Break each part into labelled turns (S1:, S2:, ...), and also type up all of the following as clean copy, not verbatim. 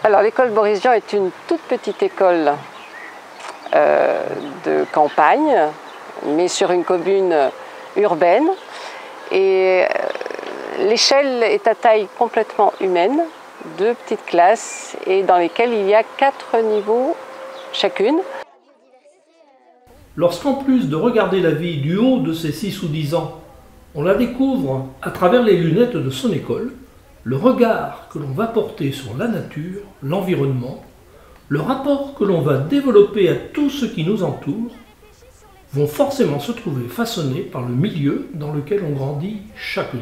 S1: Alors l'école Boris Vian est une toute petite école de campagne, mais sur une commune urbaine. Et l'échelle est à taille complètement humaine, 2 petites classes et dans lesquelles il y a 4 niveaux chacune.
S2: Lorsqu'en plus de regarder la vie du haut de ses 6 ou 10 ans, on la découvre à travers les lunettes de son école, le regard que l'on va porter sur la nature, l'environnement, le rapport que l'on va développer à tout ce qui nous entoure, vont forcément se trouver façonnés par le milieu dans lequel on grandit chaque jour.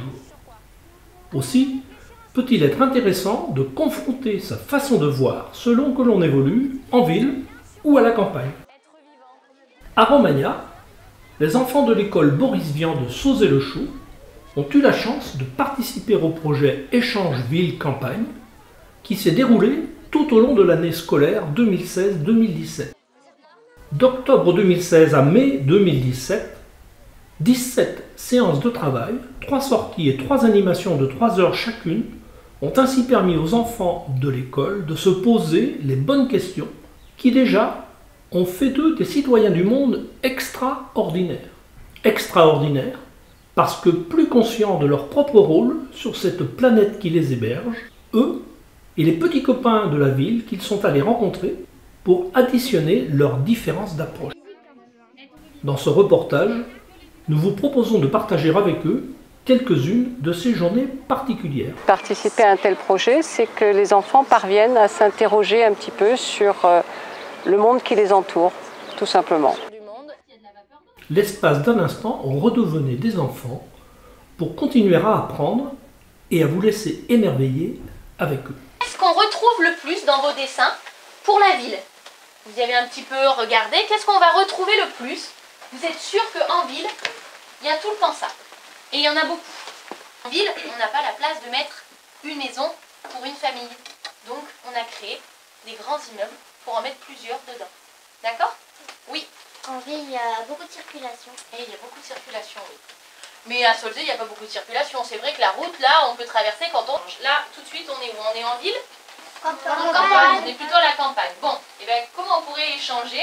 S2: Aussi, peut-il être intéressant de confronter sa façon de voir selon que l'on évolue en ville ou à la campagne. À Romagna, les enfants de l'école Boris Vian de Sauzet-le-Chou ont eu la chance de participer au projet Échange Ville-Campagne qui s'est déroulé tout au long de l'année scolaire 2016-2017. D'octobre 2016 à mai 2017, 17 séances de travail, 3 sorties et 3 animations de 3 heures chacune ont ainsi permis aux enfants de l'école de se poser les bonnes questions qui déjà ont fait d'eux des citoyens du monde extraordinaires. Extraordinaires parce que plus conscients de leur propre rôle sur cette planète qui les héberge, eux et les petits copains de la ville qu'ils sont allés rencontrer pour additionner leurs différences d'approche. Dans ce reportage, nous vous proposons de partager avec eux quelques-unes de ces journées particulières.
S1: Participer à un tel projet, c'est que les enfants parviennent à s'interroger un petit peu sur le monde qui les entoure, tout simplement.
S2: L'espace d'un instant, on redevenait des enfants pour continuer à apprendre et à vous laisser émerveiller avec eux.
S3: Qu'est-ce qu'on retrouve le plus dans vos dessins pour la ville? Vous y avez un petit peu regardé. Qu'est-ce qu'on va retrouver le plus? Vous êtes sûr qu'en ville, il y a tout le temps ça. Et il y en a beaucoup. En ville, on n'a pas la place de mettre une maison pour une famille. Donc, on a créé des grands immeubles pour en mettre plusieurs dedans. D'accord? Oui.
S4: En ville, il y a beaucoup de circulation.
S3: Et il y a beaucoup de circulation, oui. Mais à Sauzet, il n'y a pas beaucoup de circulation. C'est vrai que la route, là, on peut traverser quand on... Là, tout de suite, on est où? On est en ville?
S4: Campagne.
S3: Campagne. On est plutôt à la campagne. Bon, et bien, comment on pourrait échanger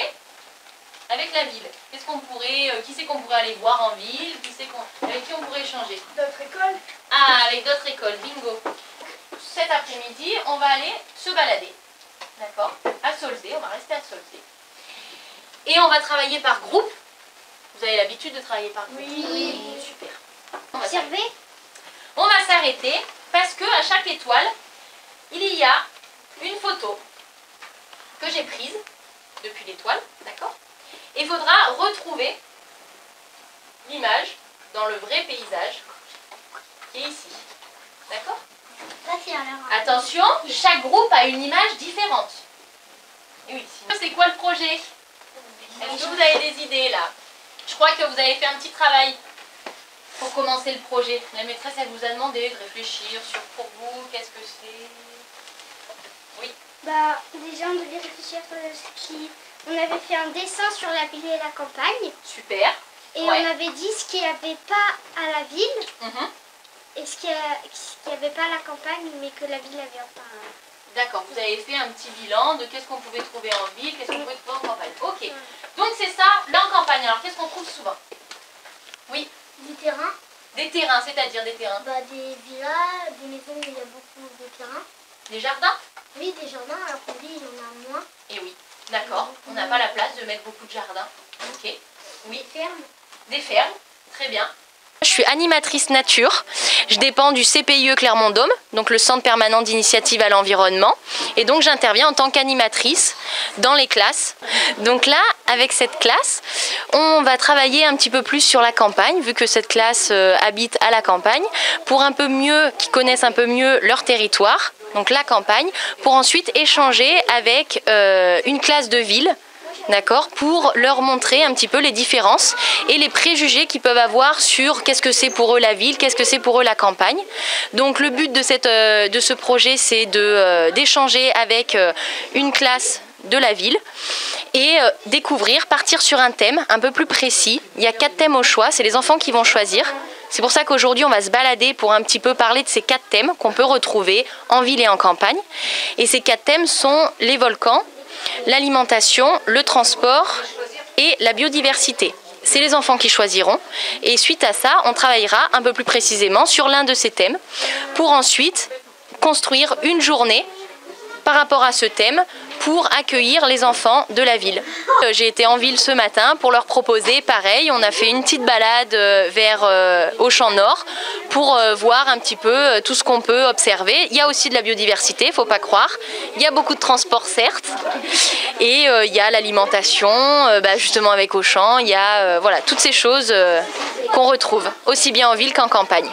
S3: avec la ville? Qu'est-ce qu'on pourrait... qui c'est qu'on pourrait aller voir en ville? Avec qui on pourrait échanger?
S4: D'autres écoles.
S3: Ah, avec d'autres écoles, bingo. Cet après-midi, on va aller se balader. D'accord? À Sauzet, on va rester à Sauzet. Et on va travailler par groupe. Vous avez l'habitude de travailler par groupe?
S4: Oui.
S3: Super.
S4: Observez.
S3: On va s'arrêter parce que à chaque étoile, il y a une photo que j'ai prise depuis l'étoile, d'accord? Et il faudra retrouver l'image dans le vrai paysage qui est ici. D'accord? Attention, chaque groupe a une image différente. Et oui, c'est quoi le projet? Est-ce que vous avez des idées là? Je crois que vous avez fait un petit travail pour commencer le projet. La maîtresse, elle vous a demandé de réfléchir sur pour vous, qu'est-ce que c'est? Oui.
S4: Bah, déjà, on devait réfléchir sur ce qui... On avait fait un dessin sur la ville et la campagne.
S3: Super.
S4: Et
S3: ouais.
S4: on avait dit ce qu'il n'y avait pas à la ville. Et ce qu'il n'y avait pas à la campagne, mais que la ville avait enfin...
S3: D'accord, vous avez fait un petit bilan de qu'est-ce qu'on pouvait trouver en ville, qu'est-ce qu'on pouvait trouver en campagne. Ok. Donc c'est ça, là en campagne. Alors qu'est-ce qu'on trouve souvent? Oui.
S4: Des terrains.
S3: Des terrains, c'est-à-dire des terrains?
S4: Bah, des villas, des maisons où il y a beaucoup de terrains.
S3: Des jardins?
S4: Oui, des jardins, alors qu'en ville, il y en a moins.
S3: Et oui, d'accord. On n'a pas la place de mettre beaucoup de jardins. Ok. Oui.
S4: Des fermes.
S3: Des fermes, très bien. Je suis animatrice nature, je dépends du CPIE Clermont-Dôme, donc le Centre permanent d'initiative à l'environnement, et donc j'interviens en tant qu'animatrice dans les classes. Donc là, avec cette classe, on va travailler un petit peu plus sur la campagne, vu que cette classe habite à la campagne, pour qu'ils connaissent un peu mieux leur territoire, donc la campagne, pour ensuite échanger avec une classe de ville. D'accord, pour leur montrer un petit peu les différences et les préjugés qu'ils peuvent avoir sur qu'est-ce que c'est pour eux la ville, qu'est-ce que c'est pour eux la campagne. Donc le but de ce projet, c'est d'échanger avec une classe de la ville et partir sur un thème un peu plus précis. Il y a 4 thèmes au choix, c'est les enfants qui vont choisir. C'est pour ça qu'aujourd'hui on va se balader pour un petit peu parler de ces 4 thèmes qu'on peut retrouver en ville et en campagne. Et ces 4 thèmes sont les volcans, l'alimentation, le transport et la biodiversité. C'est les enfants qui choisiront et suite à ça, on travaillera un peu plus précisément sur l'un de ces thèmes pour ensuite construire une journée par rapport à ce thème pour accueillir les enfants de la ville. J'ai été en ville ce matin pour leur proposer, pareil, on a fait une petite balade vers Auchan-Nord pour voir un petit peu tout ce qu'on peut observer. Il y a aussi de la biodiversité, faut pas croire. Il y a beaucoup de transport, certes, et il y a l'alimentation, justement avec Auchan, il y a voilà, toutes ces choses qu'on retrouve, aussi bien en ville qu'en campagne.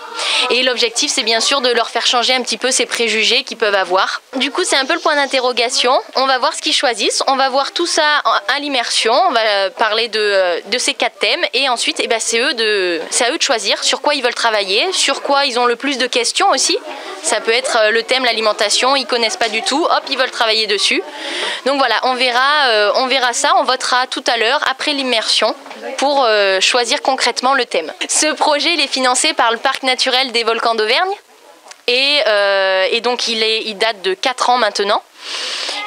S3: Et l'objectif, c'est bien sûr de leur faire changer un petit peu ces préjugés qu'ils peuvent avoir. Du coup, c'est un peu le point d'interrogation. On va voir ce qu'ils choisissent, on va voir tout ça à l'immersion, on va parler de ces 4 thèmes et ensuite c'est à eux de choisir sur quoi ils veulent travailler, sur quoi ils ont le plus de questions aussi. Ça peut être le thème l'alimentation, ils connaissent pas du tout, hop, ils veulent travailler dessus. Donc voilà, on verra ça, on votera tout à l'heure après l'immersion pour choisir concrètement le thème. Ce projet il est financé par le Parc naturel des volcans d'Auvergne et donc il date de 4 ans maintenant.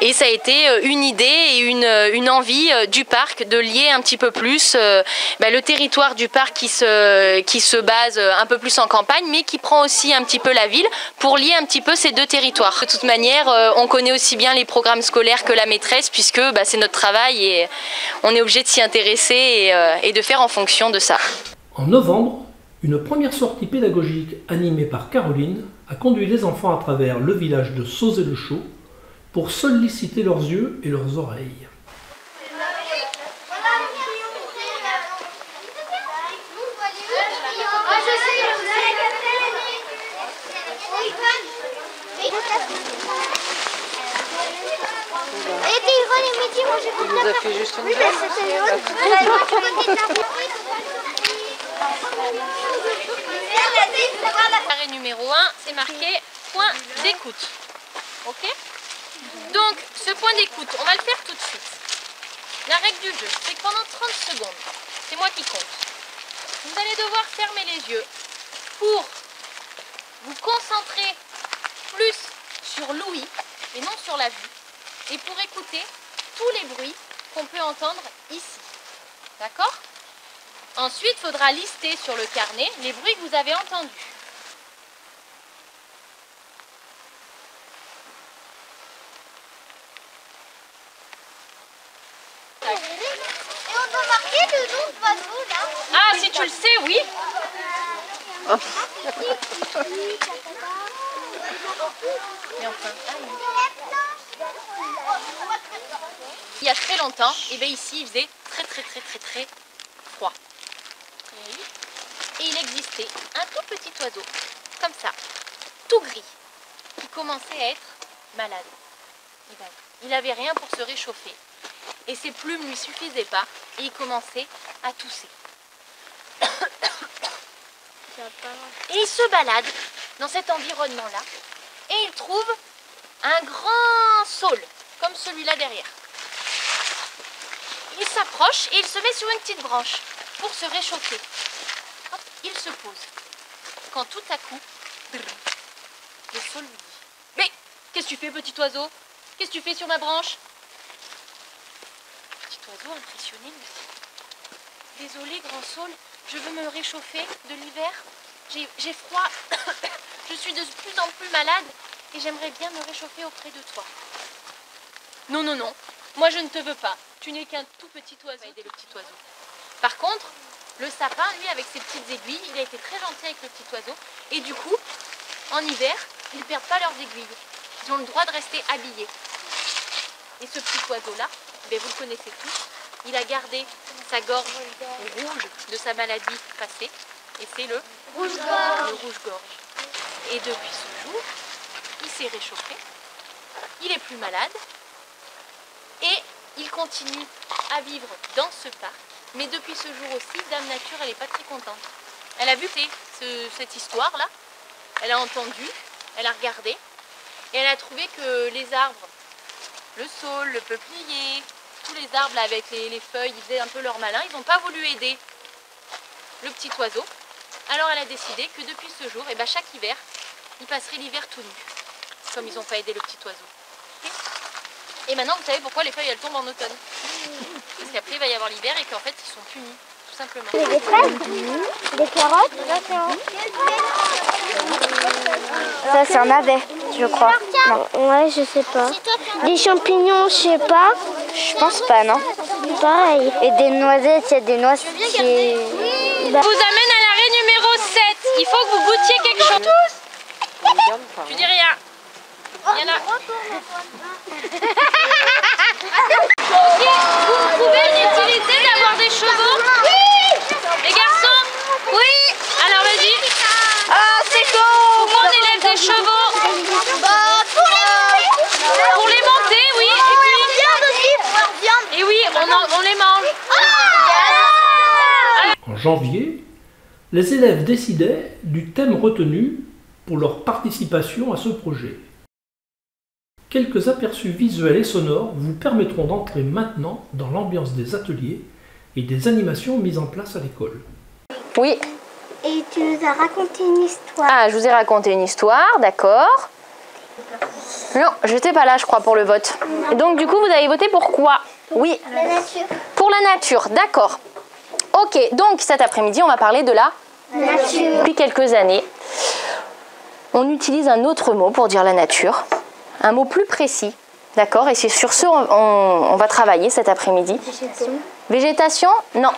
S3: Et ça a été une idée et une envie du parc de lier un petit peu plus le territoire du parc qui se base un peu plus en campagne, mais qui prend aussi un petit peu la ville pour lier un petit peu ces 2 territoires. De toute manière, on connaît aussi bien les programmes scolaires que la maîtresse, puisque c'est notre travail et on est obligé de s'y intéresser et de faire en fonction de ça.
S2: En novembre, une première sortie pédagogique animée par Caroline a conduit les enfants à travers le village de Sauzet-le-Chaud pour solliciter leurs yeux et leurs oreilles.
S1: Il nous a fait juste une
S3: Carré numéro 1, c'est marqué point d'écoute. Ok ? Donc, ce point d'écoute, on va le faire tout de suite. La règle du jeu, c'est que pendant 30 secondes, c'est moi qui compte, vous allez devoir fermer les yeux pour vous concentrer plus sur l'ouïe et non sur la vue, et pour écouter tous les bruits qu'on peut entendre ici. D'accord ? Ensuite, il faudra lister sur le carnet les bruits que vous avez entendus.
S4: Et on doit marquer le nom de l'oiseau là.
S3: Ah, si tu le sais, oui. Mais enfin, il y a très longtemps, et bien ici il faisait très froid. Et il existait un tout petit oiseau, comme ça, tout gris, qui commençait à être malade. Il n'avait rien pour se réchauffer. Et ses plumes ne lui suffisaient pas, et il commençait à tousser. Et il se balade dans cet environnement-là, et il trouve un grand saule, comme celui-là derrière. Il s'approche et il se met sur une petite branche pour se réchauffer. Hop, il se pose. Quand tout à coup, le saule lui dit: mais qu'est-ce que tu fais, petit oiseau? Qu'est-ce que tu fais sur ma branche? Le petit oiseau, impressionné, me dit: désolé, grand saule, je veux me réchauffer de l'hiver. J'ai froid, je suis de plus en plus malade et j'aimerais bien me réchauffer auprès de toi. Non, non, non, moi je ne te veux pas. Tu n'es qu'un tout petit oiseau. Aider le petit oiseau. Par contre, le sapin, lui, avec ses petites aiguilles, il a été très gentil avec le petit oiseau. Et du coup, en hiver, ils ne perdent pas leurs aiguilles. Ils ont le droit de rester habillés. Et ce petit oiseau-là, ben vous le connaissez tous, il a gardé sa gorge rouge de sa maladie passée. Et c'est le rouge-gorge. Et depuis ce jour, il s'est réchauffé, il est plus malade et il continue à vivre dans ce parc. Mais depuis ce jour aussi, Dame Nature, elle n'est pas très contente. Elle a vu cette histoire-là, elle a entendu, elle a regardé et elle a trouvé que les arbres, le saule, le peuplier, tous les arbres là, avec les feuilles, ils faisaient un peu leur malin, ils n'ont pas voulu aider le petit oiseau. Alors elle a décidé que depuis ce jour, et chaque hiver, ils passeraient l'hiver tout nus, comme ils n'ont pas aidé le petit oiseau. Et maintenant, vous savez pourquoi les feuilles elles tombent en automne. Parce qu'après il va y avoir l'hiver et qu'en fait ils sont punis, tout simplement.
S4: Des fraises, des carottes.
S5: Ça, c'est un navet, je crois.
S4: Non. Ouais, je sais pas. Des champignons, je sais pas.
S5: Je pense pas, non?
S4: Pareil.
S5: Et des noisettes, il y a des noix qui...
S3: Je vous amène à l'arrêt numéro 7. Il faut que vous goûtiez quelque chose. Tu dis rien. Il y en a. Ok, vous pouvez l'utiliser d'avoir des chevaux? Oui. Les garçons? Oui. Alors vas-y.
S5: Ah, c'est cool!
S3: Pourquoi on élève des chevaux? Pour les monter, oui. Et oui, on les mange.
S2: En janvier, les élèves décidaient du thème retenu pour leur participation à ce projet. Quelques aperçus visuels et sonores vous permettront d'entrer maintenant dans l'ambiance des ateliers et des animations mises en place à l'école.
S3: Oui.
S4: Et tu nous as raconté une histoire.
S3: Ah, je vous ai raconté une histoire, d'accord. Non, j'étais pas là, je crois, pour le vote. Et donc, du coup, vous avez voté pour quoi? Oui.
S4: La nature.
S3: Pour la nature, d'accord. Ok, donc cet après-midi, on va parler de la
S4: Nature.
S3: Depuis quelques années, on utilise un autre mot pour dire la nature, un mot plus précis, d'accord? Et c'est sur ce on va travailler cet après-midi.
S4: Végétation.
S3: Végétation? Non.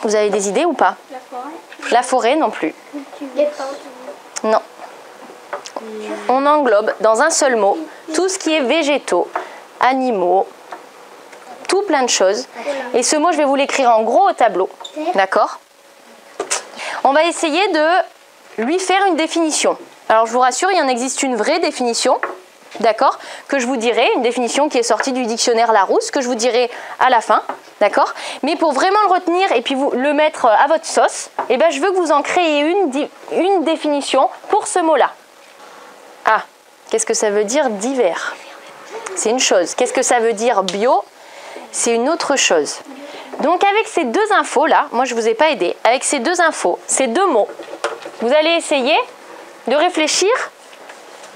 S3: Vous avez des idées ou pas?
S4: La forêt.
S3: La forêt non plus.
S4: Les plantes.
S3: Non. On englobe dans un seul mot tout ce qui est végétaux, animaux, tout plein de choses. Et ce mot, je vais vous l'écrire en gros au tableau. D'accord? On va essayer de lui faire une définition. Alors je vous rassure, il y en existe une vraie définition, d'accord? Que je vous dirai, une définition qui est sortie du dictionnaire Larousse, que je vous dirai à la fin, d'accord? Mais pour vraiment le retenir et puis vous le mettre à votre sauce, eh ben, je veux que vous en créez une définition pour ce mot-là. Ah, qu'est-ce que ça veut dire divers? C'est une chose. Qu'est-ce que ça veut dire bio? C'est une autre chose. Donc avec ces deux infos là, moi je ne vous ai pas aidé, avec ces deux infos, ces deux mots, vous allez essayer de réfléchir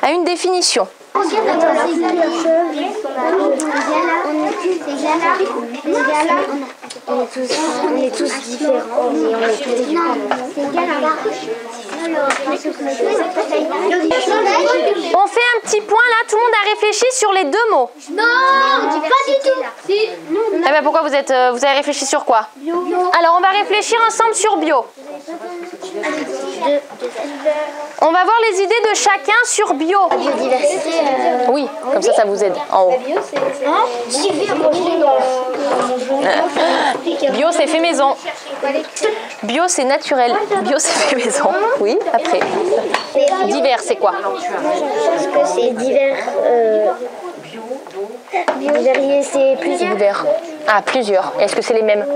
S3: à une définition.
S5: On est tous différents, mais on est tous différents.
S3: On fait un petit point là, tout le monde a réfléchi sur les deux mots.
S4: Non, pas du tout.
S3: Eh ben pourquoi vous avez réfléchi sur quoi? Alors on va réfléchir ensemble sur bio. On va voir les idées de chacun sur bio.
S5: Biodiversité.
S3: Oui, comme ça vous aide en haut. Bio c'est fait maison. Bio c'est naturel. Bio c'est fait maison. Oui, après. Divers c'est quoi?
S5: Je pense que c'est divers. Divers, c'est plusieurs.
S3: Divers. Ah, plusieurs. Est-ce que c'est les mêmes?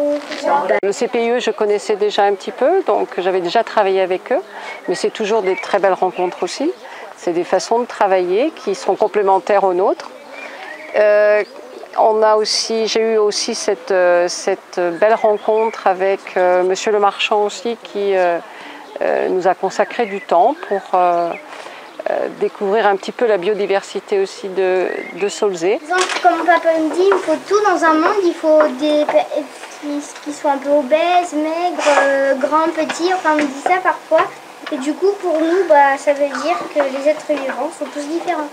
S1: Le CPIE, je connaissais déjà un petit peu, donc j'avais déjà travaillé avec eux, mais c'est toujours des très belles rencontres aussi. C'est des façons de travailler qui sont complémentaires aux nôtres. J'ai eu aussi cette belle rencontre avec Monsieur le Marchand aussi qui nous a consacré du temps pour découvrir un petit peu la biodiversité aussi de Saulzay.
S4: Comme papa me dit, il faut tout dans un monde, il faut des qui soient un peu obèses, maigres, grands, petits, enfin on me dit ça parfois. Et du coup pour nous, ça veut dire que les êtres vivants sont tous différents.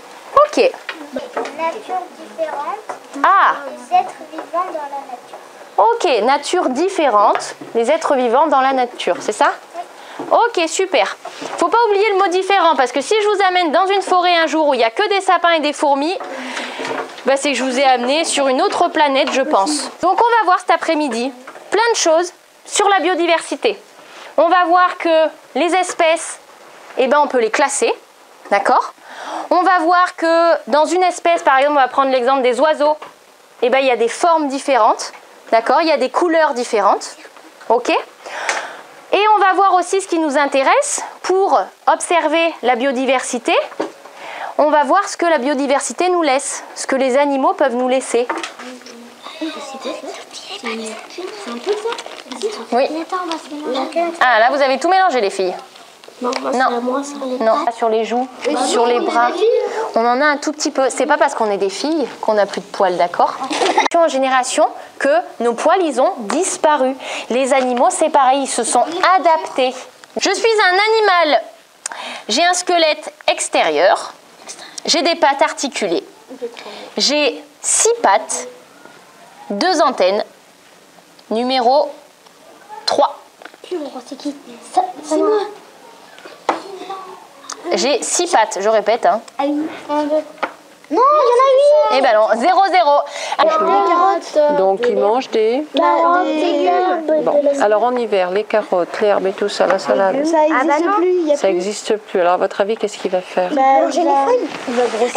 S3: Ok.
S4: Nature différente,
S3: Ah,
S4: les êtres vivants dans la nature.
S3: ok. Nature différente, les êtres vivants dans la nature, c'est ça? Ok, super. Faut pas oublier le mot différent, parce que si je vous amène dans une forêt un jour où il n'y a que des sapins et des fourmis, c'est que je vous ai amené sur une autre planète, je pense. Donc on va voir cet après-midi plein de choses sur la biodiversité. On va voir que les espèces, on peut les classer, d'accord? On va voir que dans une espèce, par exemple, on va prendre l'exemple des oiseaux, il y a des formes différentes, d'accord? Il y a des couleurs différentes, ok? Et on va voir aussi ce qui nous intéresse pour observer la biodiversité. On va voir ce que la biodiversité nous laisse, ce que les animaux peuvent nous laisser.
S5: C'est un peu ça.
S3: Oui. Ah, là, vous avez tout mélangé, les filles.
S5: Non,
S3: Non, sur les joues, sur les bras. On en a un tout petit peu. C'est pas parce qu'on est des filles qu'on n'a plus de poils, d'accord? En génération que nos poils, ils ont disparu. Les animaux, c'est pareil, ils se sont adaptés. Je suis un animal. J'ai un squelette extérieur. J'ai des pattes articulées. J'ai 6 pattes, 2 antennes. Numéro 3.
S5: C'est qui? C'est moi.
S3: J'ai 6 pattes, je répète. Hein.
S5: Ah oui. Non, il y en a 8.
S3: Et ben non, 0-0.
S1: Donc ils mangent des...
S5: Carottes,
S1: Bon, alors en hiver, les carottes, l'herbe et tout ça, la salade,
S5: ça n'existe plus.
S1: ça n'existe plus. Alors à votre avis, qu'est-ce qu'il va faire?
S5: Manger les feuilles.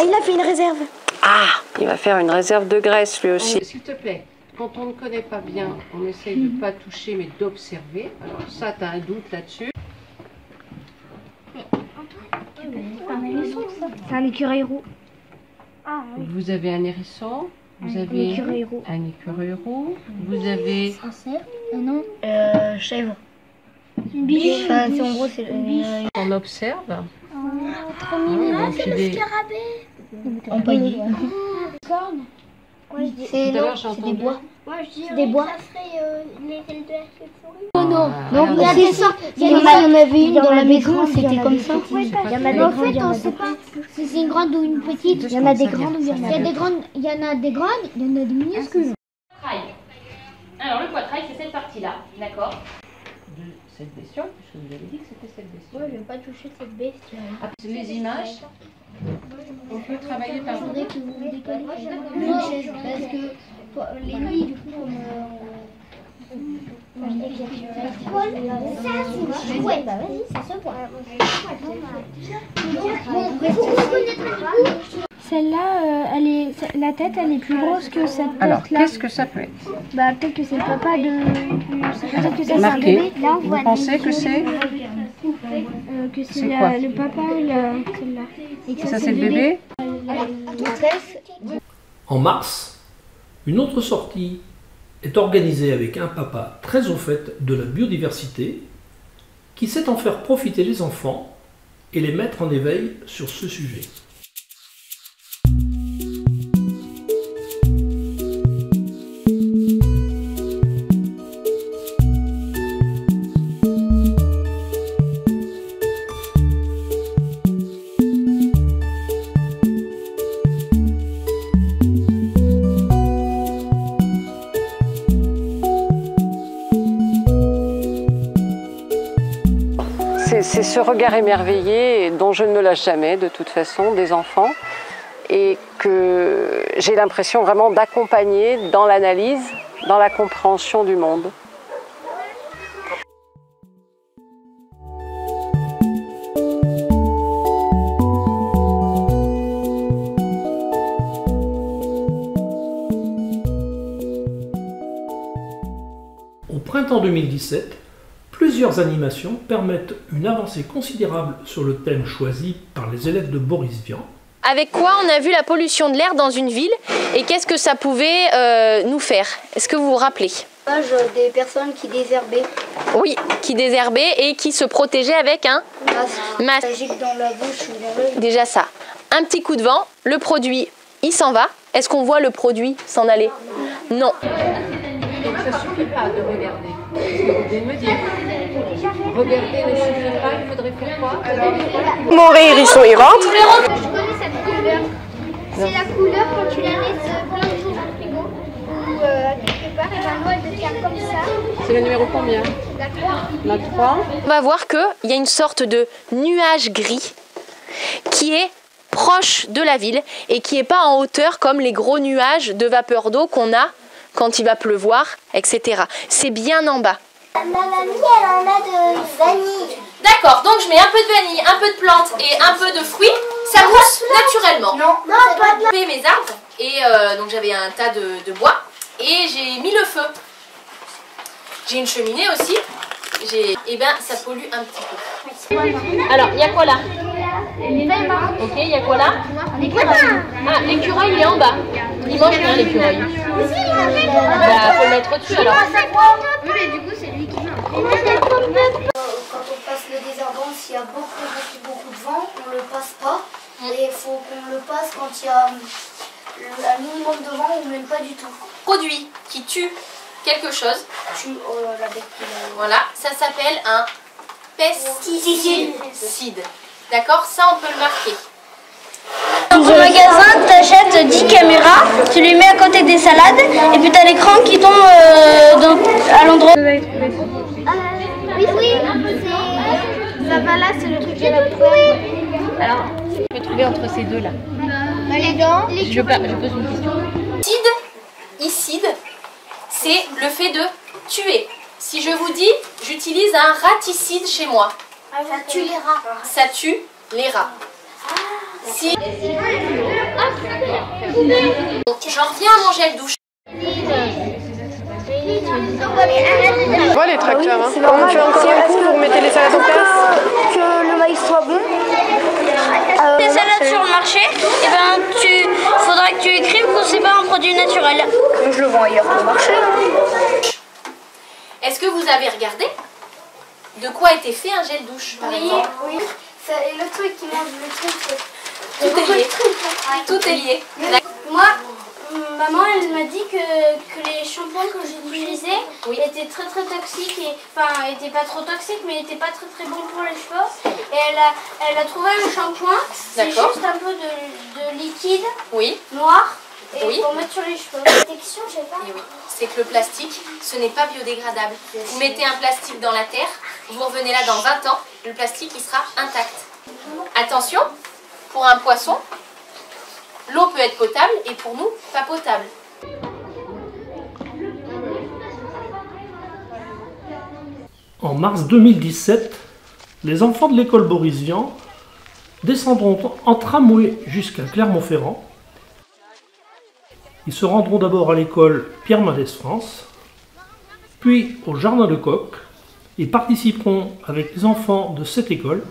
S5: Et il a fait une réserve.
S1: Ah, il va faire une réserve de graisse lui aussi. S'il te plaît, quand on ne connaît pas bien, on essaye de ne pas toucher mais d'observer. Alors ça, tu as un doute là-dessus.
S5: C'est un écureuil roux.
S1: Vous avez un hérisson, vous avez un écureuil roux, vous avez...
S5: Non. Chèvre.
S4: Une biche.
S5: Enfin, en gros, c'est
S1: On observe.
S4: Trop mignon.
S1: C'est le
S4: scarabée.
S5: empaillé.
S4: Corne.
S5: C'est des bois.
S4: Moi je dis
S5: Des bois.
S4: ça serait les ailes de la chauve-souris.
S5: Non, il y a des sortes. Il y en avait une dans la maison, c'était comme ça.
S4: Il y en a des grandes, en fait, on sait pas si c'est une grande ou une petite.
S5: Il y en a des grandes ou il y en
S4: Il y a des grandes, il y en a des grandes, il y en a des minuscules.
S3: Alors le poitrail, c'est cette partie-là, d'accord?
S1: De cette bestiole, puisque vous avez dit que c'était cette bestiole.
S4: Moi je vais pas toucher cette bestiole.
S1: Les images, on peut travailler par...
S4: Je voudrais que vous me décollez une chaise parce que les nuits, du coup, comme ouais, bah vas-y, ça se voit.
S6: Celle-là, la tête, elle est plus grosse que cette tête-là.
S1: Alors, qu'est-ce que ça peut être?
S6: Bah, peut-être que c'est le papa de... Peut-être que ça, c'est un
S1: Marqué.
S6: bébé. Là, on
S1: Vous
S6: voit
S1: pensez que c'est...
S6: que
S1: C'est
S6: c'est
S1: quoi?
S6: le papa, celle-là. Et que
S1: Ça, c'est le bébé?
S2: En mars, une autre sortie est organisée avec un papa très au fait de la biodiversité qui sait en faire profiter les enfants et les mettre en éveil sur ce sujet.
S1: C'est ce regard émerveillé dont je ne me lâche jamais de toute façon des enfants et que j'ai l'impression vraiment d'accompagner dans l'analyse, dans la compréhension du monde.
S2: Au printemps 2017, plusieurs animations permettent une avancée considérable sur le thème choisi par les élèves de Boris Vian.
S3: Avec quoi on a vu la pollution de l'air dans une ville et qu'est-ce que ça pouvait nous faire? Est-ce que vous vous rappelez?
S5: Des personnes qui désherbaient.
S3: Oui, qui désherbaient et qui se protégeaient avec un masque.
S5: Dans la bouche ou dans l'œil.
S3: Déjà ça. Un petit coup de vent, le produit, il s'en va. Est-ce qu'on voit le produit s'en aller? Non.
S1: Donc ça ne suffit pas de regarder. Vous devez me dire. Regarder ne suffit pas, il faudrait faire quoi?
S3: Mon hérisson, il rentre.
S4: Je connais cette couleur. C'est la couleur quand tu la laisses plein de jours au frigo ou quelque part, et ben moi elle devient comme ça.
S1: C'est le numéro combien?
S4: La 3.
S1: La 3.
S3: On va voir qu'il y a une sorte de nuage gris qui est proche de la ville et qui n'est pas en hauteur comme les gros nuages de vapeur d'eau qu'on a quand il va pleuvoir, etc. C'est bien en bas.
S4: Ma mamie, elle en a de vanille.
S3: D'accord, donc je mets un peu de vanille, un peu de plantes et un peu de fruits. Ça pousse naturellement.
S4: Non, pas de
S3: J'ai coupé mes arbres et donc j'avais un tas de bois et j'ai mis le feu. J'ai une cheminée aussi. Et ben ça pollue un petit peu. Alors, il y a quoi là? Ok, il y a quoi là? Ah, l'écureuil il est en bas. Il mange rien l'écureuil. Bah, faut le mettre au-dessus alors.
S4: Oui, mais du coup, c'est lui.
S7: Quand on passe le désherbant, s'il y a beaucoup de vent, on ne le passe pas. Et il faut qu'on le passe quand il y a un minimum de vent ou même pas du tout.
S3: Produit qui tue quelque chose,
S7: La bête qui
S3: voilà, ça s'appelle un pesticide. D'accord? Ça, on peut le marquer.
S4: Dans un magasin, tu achètes 10 caméras, tu les mets à côté des salades et puis tu as l'écran qui tombe à l'endroit.
S6: Vous avez trouvé ça?
S4: Oui, ça va là, c'est le truc qui est là.
S3: Alors, tu peux trouver entre ces deux-là.
S4: Les dents.
S3: Je pose une question. Icide, c'est le fait de tuer. Si je vous dis, j'utilise un raticide chez moi.
S7: Ça tue les rats.
S3: Ça tue les rats. Si... J'en reviens à mon gel douche.
S1: On voit les tracteurs, hein. Quand tu as encore un coup, vous remettez les salades en place.
S4: Que le maïs soit bon. Les salades sur le marché, et ben faudra que tu écrives que c'est pas un produit naturel. Je le vends ailleurs qu'au marché.
S3: Est-ce que vous avez regardé de quoi était fait un gel douche, par exemple?
S7: Oui. Et le truc qui mange le truc,
S3: Tout est lié. Tout est lié.
S7: moi, maman, elle m'a dit que les shampoings que j'utilisais étaient très toxiques. Enfin, étaient pas trop toxiques, mais étaient pas très bons pour les cheveux. Et elle a trouvé un shampoing, c'est juste un peu de liquide noir. Et pour mettre sur les cheveux. Protection, je sais pas.
S3: Et oui, c'est que le plastique, ce n'est pas biodégradable. Vous mettez un plastique dans la terre, vous revenez là dans 20 ans, le plastique il sera intact. Attention, pour un poisson, l'eau peut être potable et pour nous, pas potable.
S2: En mars 2017, les enfants de l'école Boris Vian descendront en tramway jusqu'à Clermont-Ferrand. Ils se rendront d'abord à l'école Pierre Mendès France, puis au Jardin de Coq, et participeront avec les enfants de cette école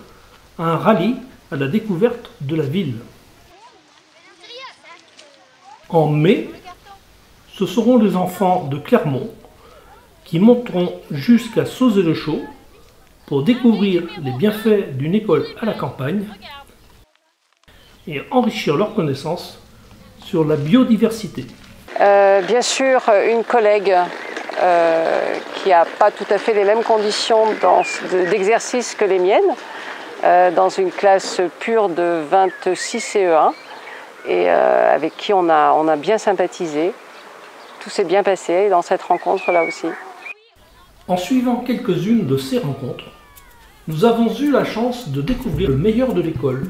S2: à un rallye à la découverte de la ville. En mai, ce seront les enfants de Clermont qui monteront jusqu'à Sauzet-le-Chaud pour découvrir les bienfaits d'une école à la campagne et enrichir leurs connaissances sur la biodiversité.
S1: Bien sûr, une collègue qui n'a pas tout à fait les mêmes conditions d'exercice que les miennes, dans une classe pure de 26 CE1, et avec qui on a bien sympathisé. Tout s'est bien passé dans cette rencontre-là aussi.
S2: En suivant quelques-unes de ces rencontres, nous avons eu la chance de découvrir le meilleur de l'école.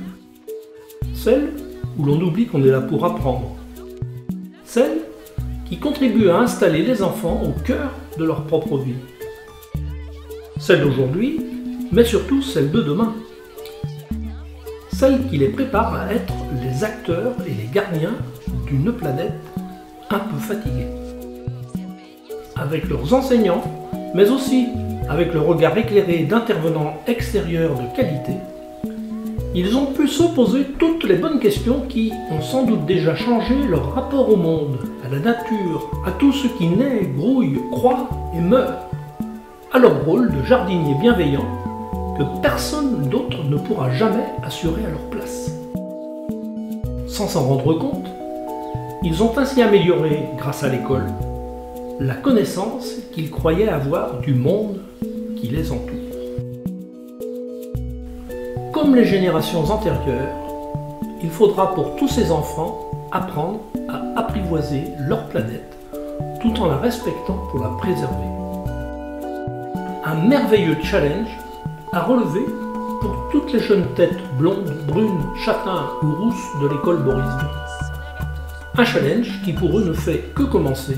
S2: Celle où l'on oublie qu'on est là pour apprendre. Celle qui contribue à installer les enfants au cœur de leur propre vie. Celle d'aujourd'hui, mais surtout celle de demain. Celle qui les prépare à être les acteurs et les gardiens d'une planète un peu fatiguée. Avec leurs enseignants, mais aussi avec le regard éclairé d'intervenants extérieurs de qualité, ils ont pu se poser toutes les bonnes questions qui ont sans doute déjà changé leur rapport au monde, à la nature, à tout ce qui naît, grouille, croît et meurt, à leur rôle de jardinier bienveillant que personne d'autre ne pourra jamais assurer à leur place. Sans s'en rendre compte, ils ont ainsi amélioré, grâce à l'école, la connaissance qu'ils croyaient avoir du monde qui les entoure. Comme les générations antérieures, il faudra pour tous ces enfants apprendre à apprivoiser leur planète tout en la respectant pour la préserver. Un merveilleux challenge à relever pour toutes les jeunes têtes blondes, brunes, châtains ou rousses de l'école Boris Vian. Un challenge qui pour eux ne fait que commencer,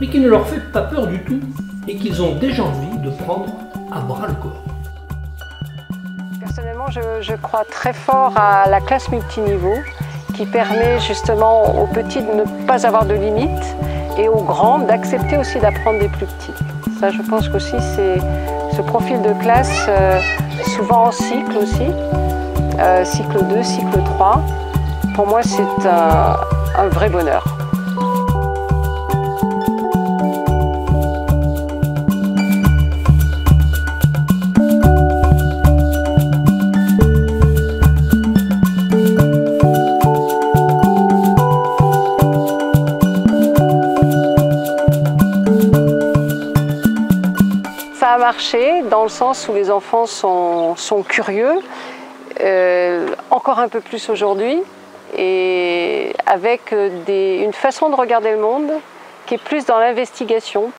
S2: mais qui ne leur fait pas peur du tout et qu'ils ont déjà envie de prendre à bras le corps.
S1: Personnellement, je crois très fort à la classe multiniveau qui permet justement aux petits de ne pas avoir de limites et aux grands d'accepter aussi d'apprendre des plus petits. Ça, je pense qu'aussi c'est ce profil de classe, souvent en cycle aussi, cycle 2, cycle 3, pour moi c'est un vrai bonheur. marché dans le sens où les enfants sont curieux, encore un peu plus aujourd'hui, et avec une façon de regarder le monde qui est plus dans l'investigation.